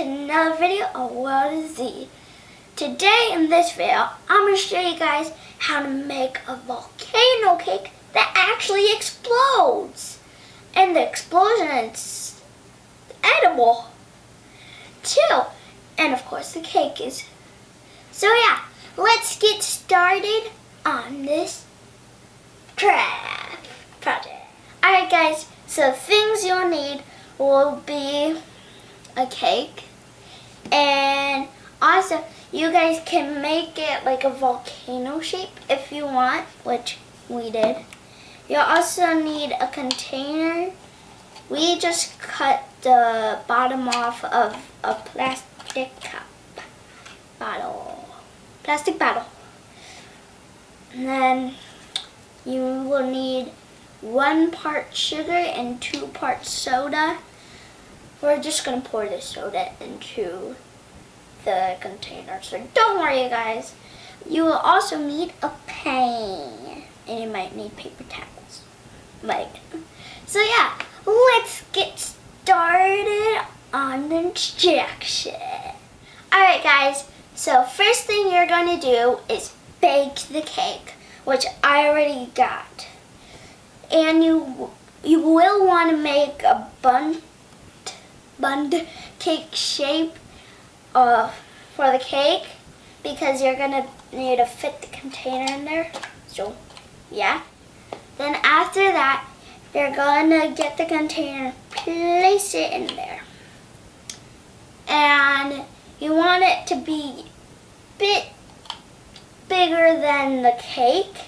another video of World of Z. Today in this video, I'm going to show you guys how to make a volcano cake that actually explodes. And the explosion is edible too. And of course the cake is. So yeah, let's get started on this project. Alright guys, so things you'll need will be a cake, and also you guys can make it like a volcano shape if you want, which we did. You'll also need a container. We just cut the bottom off of a plastic bottle. And then you will need 1 part sugar and 2 parts soda. We're just going to pour the soda into the container, so don't worry guys. You will also need a pan, and you might need paper towels. So yeah, let's get started on the instruction. Alright guys, so first thing you're going to do is bake the cake, which I already got. And you will want to make a bun cake shape for the cake, because you're going to need to fit the container in there. So yeah. Then after that, you're going to get the container, place it in there. And you want it to be a bit bigger than the cake.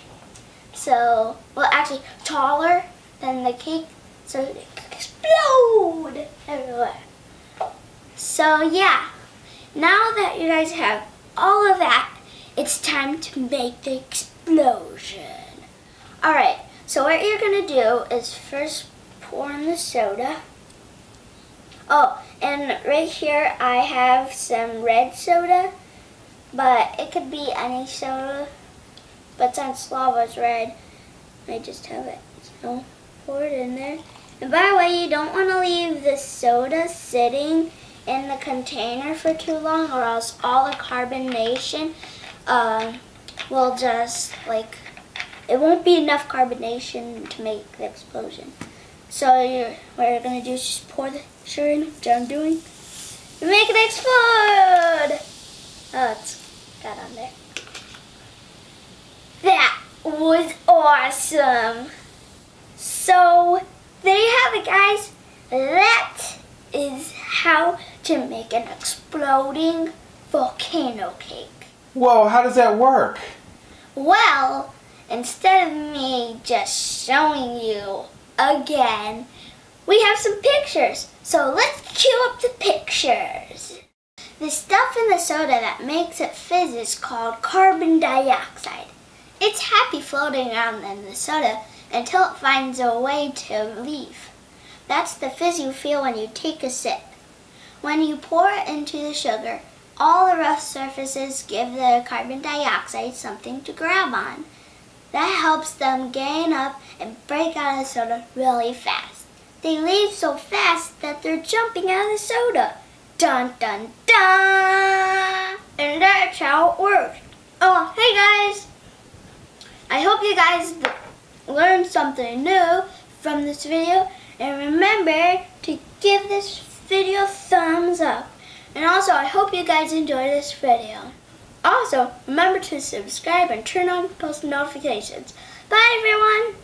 So, well, actually taller than the cake, so it can explode everywhere. So yeah, now that you guys have all of that, it's time to make the explosion. Alright, so what you're going to do is first pour in the soda. Oh, and right here I have some red soda, but it could be any soda. But since lava's red, I just have it. So pour it in there. And by the way, you don't want to leave the soda sitting in the container for too long, or else all the carbonation will just it won't be enough carbonation to make the explosion. So what you're going to do is just pour the sugar in, which I'm doing, and make it explode. Oh, it's got on there. That was awesome. So there you have it guys. That is how to make an exploding volcano cake. Whoa, how does that work? Well, instead of me just showing you again, we have some pictures. So let's cue up the pictures. The stuff in the soda that makes it fizz is called carbon dioxide. It's happy floating around in the soda until it finds a way to leave. That's the fizz you feel when you take a sip. When you pour it into the sugar, all the rough surfaces give the carbon dioxide something to grab on. That helps them gain up and break out of the soda really fast. They leave so fast that they're jumping out of the soda. Dun dun dun! And that's how it works. Oh, hey guys! I hope you guys learned something new from this video, and remember to give this video a thumbs up. And also, I hope you guys enjoyed this video. Also, remember to subscribe and turn on post notifications. Bye everyone!